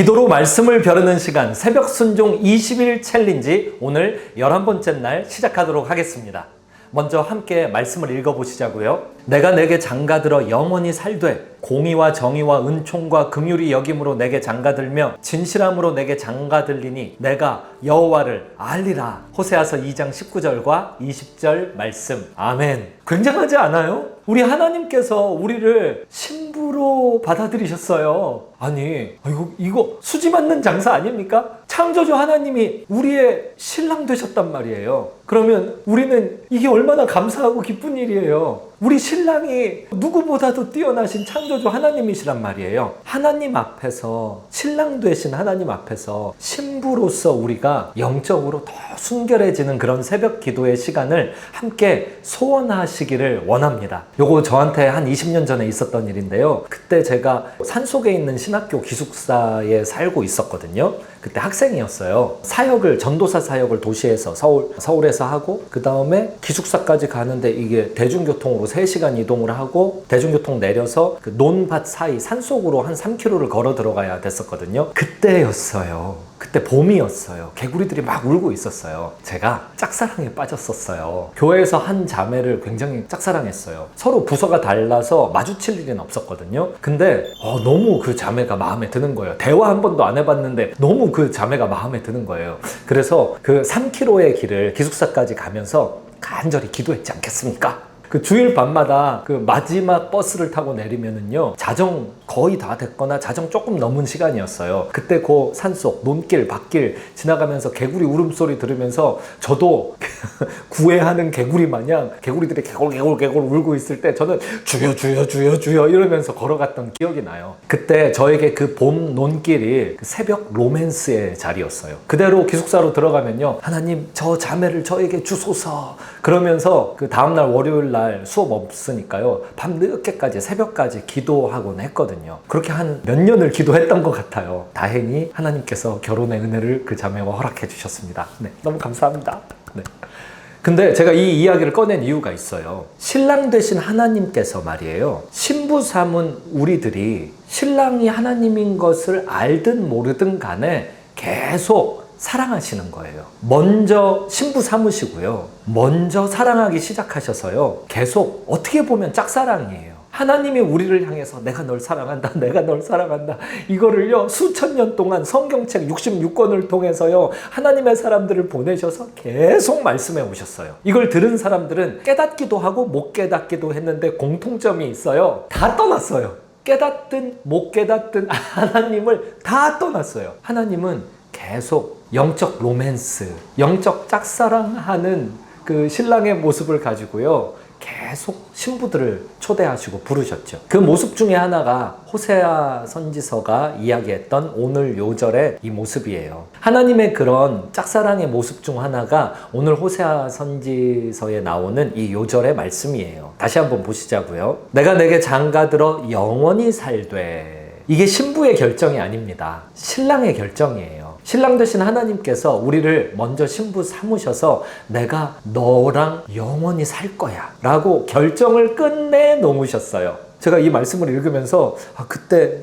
기도로 말씀을 벼르는 시간 새벽 순종 20일 챌린지 오늘 11번째 날 시작하도록 하겠습니다. 먼저 함께 말씀을 읽어보시자고요. 내가 내게 장가들어 영원히 살되 공의와 정의와 은총과 긍휼이 여김으로 내게 장가들며 진실함으로 내게 장가들리니 내가 여호와를 알리라. 호세아서 2장 19절과 20절 말씀. 아멘. 굉장하지 않아요? 우리 하나님께서 우리를 신부로 받아들이셨어요. 아니 이거 수지 맞는 장사 아닙니까? 창조주 하나님이 우리의 신랑 되셨단 말이에요. 그러면 우리는 이게 얼마나 감사하고 기쁜 일이에요. 우리 신랑이 누구보다도 뛰어나신 창조주 하나님이시란 말이에요. 하나님 앞에서, 신랑 되신 하나님 앞에서 신부로서 우리가 영적으로 더 순결해지는 그런 새벽 기도의 시간을 함께 소원하시기를 원합니다. 요거 저한테 한 20년 전에 있었던 일인데요. 그때 제가 산속에 있는 신학교 기숙사에 살고 있었거든요. 그때 학생이었어요. 전도사 사역을 도시에서 서울에서 하고, 그 다음에 기숙사까지 가는데 이게 대중교통으로 3시간 이동을 하고 대중교통 내려서 그 논밭 사이 산속으로 한 3km를 걸어 들어가야 됐었거든요. 그때였어요. 그때 봄이었어요. 개구리들이 막 울고 있었어요. 제가 짝사랑에 빠졌었어요. 교회에서 한 자매를 굉장히 짝사랑했어요. 서로 부서가 달라서 마주칠 일은 없었거든요. 근데 너무 그 자매가 마음에 드는 거예요. 대화 한 번도 안 해봤는데 너무 그 자매가 마음에 드는 거예요. 그래서 그 3km의 길을 기숙사까지 가면서 간절히 기도했지 않겠습니까? 그 주일 밤마다 그 마지막 버스를 타고 내리면은요, 자정 거의 다 됐거나 자정 조금 넘은 시간이었어요. 그때 그 산속, 논길, 밭길 지나가면서 개구리 울음소리 들으면서 저도 구애하는 개구리 마냥 개구리들이 개골 울고 있을 때 저는 주여 주여 주여 주여 이러면서 걸어갔던 기억이 나요. 그때 저에게 그 봄 논길이 새벽 로맨스의 자리였어요. 그대로 기숙사로 들어가면요, 하나님 저 자매를 저에게 주소서 그러면서 그 다음날 월요일 날 수업 없으니까요, 밤 늦게까지 새벽까지 기도하곤 했거든요. 그렇게 한 몇 년을 기도했던 것 같아요. 다행히 하나님께서 결혼의 은혜를 그 자매와 허락해 주셨습니다. 네, 너무 감사합니다. 네. 근데 제가 이 이야기를 꺼낸 이유가 있어요. 신랑 되신 하나님께서 말이에요, 신부 삼은 우리들이 신랑이 하나님인 것을 알든 모르든 간에 계속 사랑하시는 거예요. 먼저 신부 삼으시고요, 먼저 사랑하기 시작하셔서요, 계속 어떻게 보면 짝사랑이에요. 하나님이 우리를 향해서 내가 널 사랑한다, 내가 널 사랑한다, 이거를요 수천 년 동안 성경책 66권을 통해서요 하나님의 사람들을 보내셔서 계속 말씀해 오셨어요. 이걸 들은 사람들은 깨닫기도 하고 못 깨닫기도 했는데 공통점이 있어요. 다 떠났어요. 깨닫든 못 깨닫든 하나님을 다 떠났어요. 하나님은 계속 영적 로맨스, 영적 짝사랑하는 그 신랑의 모습을 가지고요, 계속 신부들을 초대하시고 부르셨죠. 그 모습 중에 하나가 호세아 선지서가 이야기했던 오늘 요절의 이 모습이에요. 하나님의 그런 짝사랑의 모습 중 하나가 오늘 호세아 선지서에 나오는 이 요절의 말씀이에요. 다시 한번 보시자고요. 내가 내게 장가들어 영원히 살되. 이게 신부의 결정이 아닙니다. 신랑의 결정이에요. 신랑 되신 하나님께서 우리를 먼저 신부 삼으셔서 내가 너랑 영원히 살 거야 라고 결정을 끝내 놓으셨어요. 제가 이 말씀을 읽으면서 그때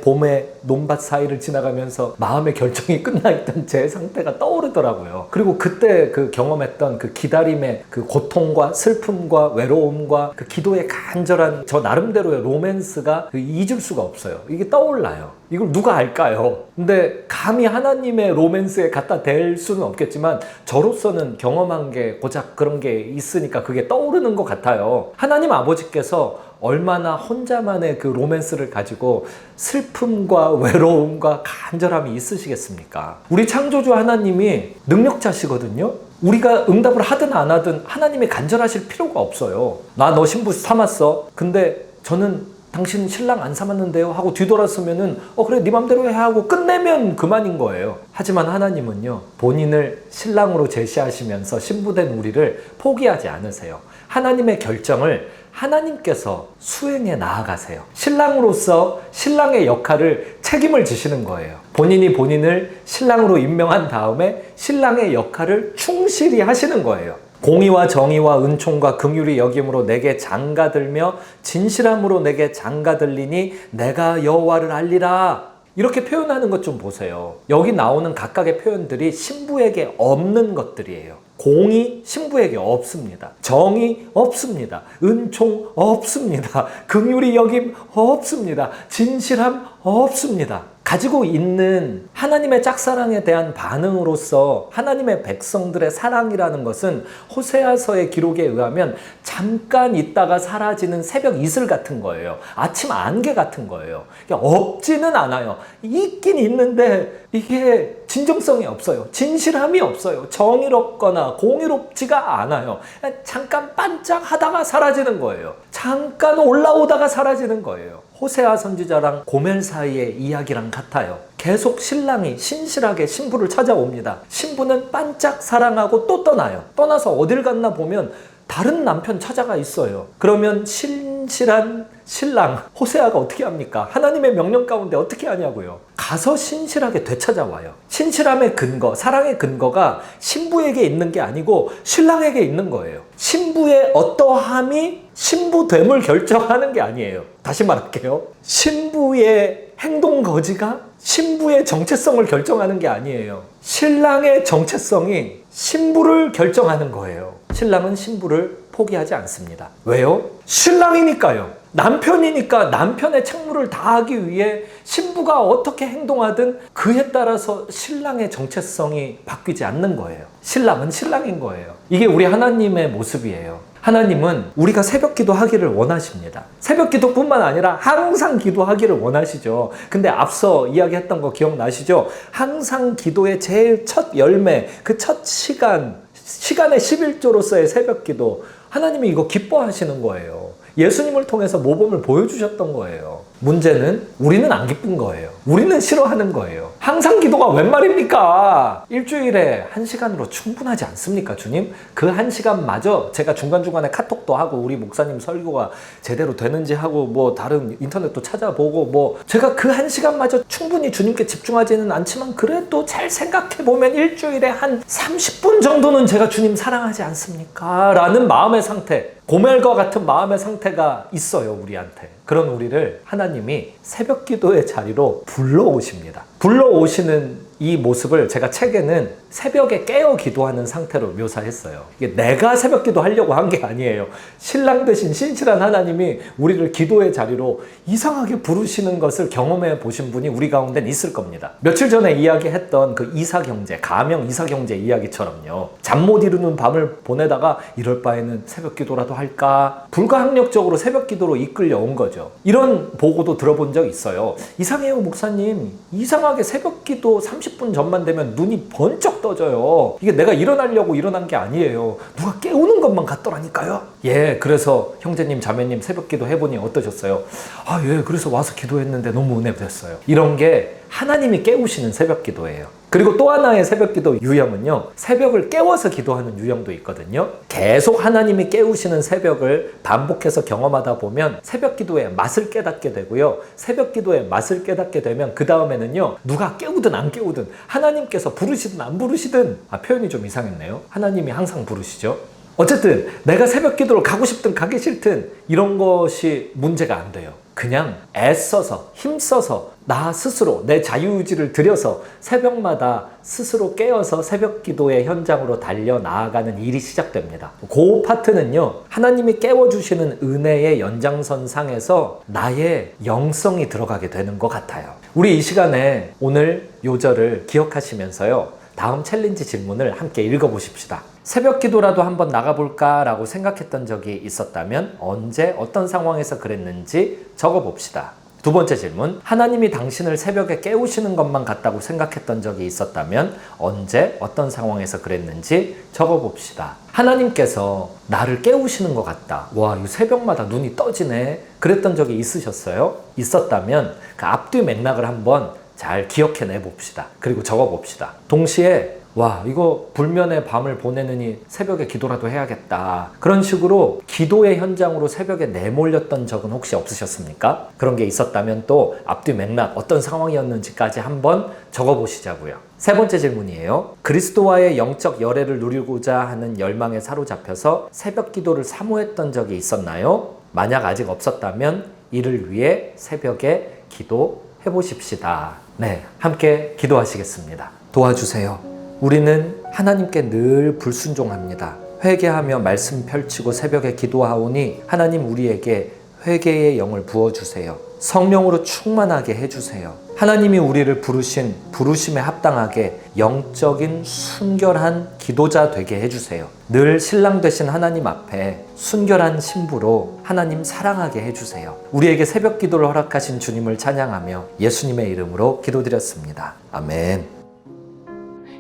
봄에 논밭 사이를 지나가면서 마음의 결정이 끝나 있던 제 상태가 떠오르더라고요. 그리고 그때 그 경험했던 그 기다림의 그 고통과 슬픔과 외로움과 그 기도의 간절한 저 나름대로의 로맨스가 잊을 수가 없어요. 이게 떠올라요. 이걸 누가 알까요? 근데 감히 하나님의 로맨스에 갖다 댈 수는 없겠지만 저로서는 경험한 게 고작 그런 게 있으니까 그게 떠오르는 것 같아요. 하나님 아버지께서 얼마나 혼자만의 그 로맨스를 가지고 슬픔과 외로움과 간절함이 있으시겠습니까? 우리 창조주 하나님이 능력자시거든요. 우리가 응답을 하든 안 하든 하나님이 간절하실 필요가 없어요. 나 너 신부 삼았어. 근데 저는 당신 신랑 안 삼았는데요 하고 뒤돌았으면은 그래 네 맘대로 해 하고 끝내면 그만인 거예요. 하지만 하나님은요, 본인을 신랑으로 제시하시면서 신부된 우리를 포기하지 않으세요. 하나님의 결정을 하나님께서 수행해 나아가세요. 신랑으로서 신랑의 역할을 책임을 지시는 거예요. 본인이 본인을 신랑으로 임명한 다음에 신랑의 역할을 충실히 하시는 거예요. 공의와 정의와 은총과 긍휼이 여김으로 내게 장가들며 진실함으로 내게 장가들리니 내가 여호와를 알리라. 이렇게 표현하는 것 좀 보세요. 여기 나오는 각각의 표현들이 신부에게 없는 것들이에요. 공의 신부에게 없습니다. 정의 없습니다. 은총 없습니다. 긍휼히 여김 없습니다. 진실함 없습니다. 가지고 있는 하나님의 짝사랑에 대한 반응으로서 하나님의 백성들의 사랑이라는 것은 호세아서의 기록에 의하면 잠깐 있다가 사라지는 새벽 이슬 같은 거예요. 아침 안개 같은 거예요. 없지는 않아요. 있긴 있는데 이게 진정성이 없어요. 진실함이 없어요. 정의롭거나 공의롭지가 않아요. 잠깐 반짝하다가 사라지는 거예요. 잠깐 올라오다가 사라지는 거예요. 호세아 선지자랑 고멜 사이의 이야기랑 같아요. 계속 신랑이 신실하게 신부를 찾아옵니다. 신부는 반짝 사랑하고 또 떠나요. 떠나서 어딜 갔나 보면 다른 남편 찾아가 있어요. 그러면 신실한 신랑 호세아가 어떻게 합니까? 하나님의 명령 가운데 어떻게 하냐고요? 가서 신실하게 되찾아와요. 신실함의 근거, 사랑의 근거가 신부에게 있는 게 아니고 신랑에게 있는 거예요. 신부의 어떠함이 신부됨을 결정하는 게 아니에요. 다시 말할게요. 신부의 행동 거지가 신부의 정체성을 결정하는 게 아니에요. 신랑의 정체성이 신부를 결정하는 거예요. 신랑은 신부를 포기하지 않습니다. 왜요? 신랑이니까요. 남편이니까 남편의 책무를 다하기 위해 신부가 어떻게 행동하든 그에 따라서 신랑의 정체성이 바뀌지 않는 거예요. 신랑은 신랑인 거예요. 이게 우리 하나님의 모습이에요. 하나님은 우리가 새벽 기도하기를 원하십니다. 새벽 기도뿐만 아니라 항상 기도하기를 원하시죠. 근데 앞서 이야기했던 거 기억나시죠? 항상 기도의 제일 첫 열매, 그 첫 시간의 11조로서의 새벽 기도, 하나님이 이거 기뻐하시는 거예요. 예수님을 통해서 모범을 보여주셨던 거예요. 문제는 우리는 안 기쁜 거예요. 우리는 싫어하는 거예요. 항상 기도가 웬 말입니까? 일주일에 1시간으로 충분하지 않습니까, 주님? 그 1시간마저 제가 중간중간에 카톡도 하고 우리 목사님 설교가 제대로 되는지 하고 뭐 다른 인터넷도 찾아보고 뭐 제가 그 1시간마저 충분히 주님께 집중하지는 않지만 그래도 잘 생각해보면 일주일에 한 30분 정도는 제가 주님 사랑하지 않습니까? 라는 마음의 상태, 고멜과 같은 마음의 상태가 있어요, 우리한테. 그런 우리를 하나님이 새벽 기도의 자리로 불러오십니다. 불러오시는 이 모습을 제가 책에는 새벽에 깨어 기도하는 상태로 묘사했어요. 이게 내가 새벽 기도하려고 한 게 아니에요. 신랑 대신 신실한 하나님이 우리를 기도의 자리로 이상하게 부르시는 것을 경험해 보신 분이 우리 가운데는 있을 겁니다. 며칠 전에 이야기했던 그 이사경제, 가명 이사경제 이야기처럼요. 잠 못 이루는 밤을 보내다가 이럴 바에는 새벽 기도라도 할까? 불가항력적으로 새벽 기도로 이끌려온 거죠. 이런 보고도 들어본 적 있어요. 이상해요, 목사님. 이상하게 새벽 기도 30분 전만 되면 눈이 번쩍 떠져요. 이게 내가 일어나려고 일어난 게 아니에요. 누가 깨우는 것만 같더라니까요. 예, 그래서 형제님, 자매님 새벽 기도 해보니 어떠셨어요? 아, 예, 그래서 와서 기도했는데 너무 은혜 됐어요. 이런 게 하나님이 깨우시는 새벽 기도예요. 그리고 또 하나의 새벽 기도 유형은요, 새벽을 깨워서 기도하는 유형도 있거든요. 계속 하나님이 깨우시는 새벽을 반복해서 경험하다 보면 새벽 기도의 맛을 깨닫게 되고요. 새벽 기도의 맛을 깨닫게 되면 그 다음에는요, 누가 깨우든 안 깨우든 하나님께서 부르시든 안 부르시든, 표현이 좀 이상했네요. 하나님이 항상 부르시죠. 어쨌든 내가 새벽 기도를 가고 싶든 가기 싫든 이런 것이 문제가 안 돼요. 그냥 애써서 힘써서 나 스스로 내 자유의지를 들여서 새벽마다 스스로 깨어서 새벽 기도의 현장으로 달려 나아가는 일이 시작됩니다. 그 파트는요, 하나님이 깨워주시는 은혜의 연장선상에서 나의 영성이 들어가게 되는 것 같아요. 우리 이 시간에 오늘 요절을 기억하시면서요, 다음 챌린지 질문을 함께 읽어보십시다. 새벽 기도라도 한번 나가볼까 라고 생각했던 적이 있었다면 언제 어떤 상황에서 그랬는지 적어봅시다. 두 번째 질문, 하나님이 당신을 새벽에 깨우시는 것만 같다고 생각했던 적이 있었다면 언제 어떤 상황에서 그랬는지 적어봅시다. 하나님께서 나를 깨우시는 것 같다. 와, 이 새벽마다 눈이 떠지네. 그랬던 적이 있으셨어요? 있었다면 그 앞뒤 맥락을 한번 잘 기억해내 봅시다. 그리고 적어봅시다. 동시에 와, 이거 불면의 밤을 보내느니 새벽에 기도라도 해야겠다. 그런 식으로 기도의 현장으로 새벽에 내몰렸던 적은 혹시 없으셨습니까? 그런 게 있었다면 또 앞뒤 맥락 어떤 상황이었는지까지 한번 적어보시자고요. 세 번째 질문이에요. 그리스도와의 영적 열애를 누리고자 하는 열망에 사로잡혀서 새벽 기도를 사모했던 적이 있었나요? 만약 아직 없었다면 이를 위해 새벽에 기도해보십시다. 네, 함께 기도하시겠습니다. 도와주세요. 우리는 하나님께 늘 불순종합니다. 회개하며 말씀 펼치고 새벽에 기도하오니 하나님 우리에게 회개의 영을 부어주세요. 성령으로 충만하게 해주세요. 하나님이 우리를 부르신 부르심에 합당하게 영적인 순결한 기도자 되게 해주세요. 늘 신랑 되신 하나님 앞에 순결한 신부로 하나님 사랑하게 해주세요. 우리에게 새벽 기도를 허락하신 주님을 찬양하며 예수님의 이름으로 기도드렸습니다. 아멘.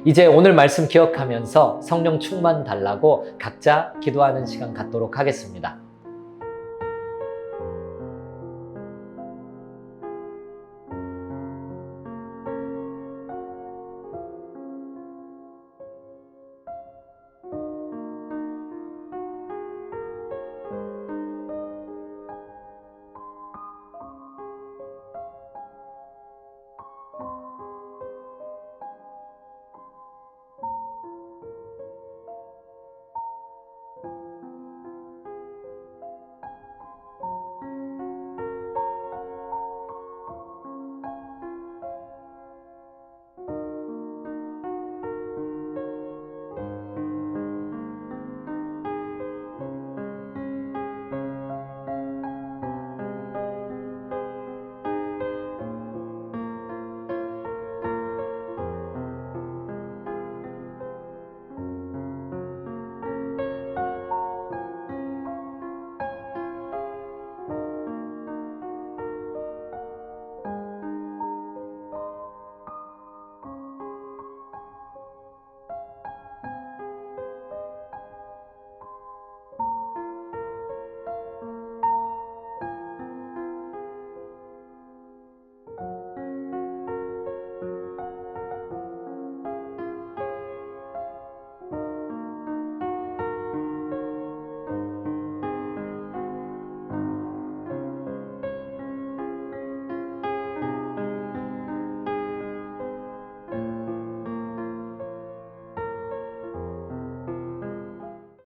이제 오늘 말씀 기억하면서 성령 충만 달라고 각자 기도하는 시간 갖도록 하겠습니다.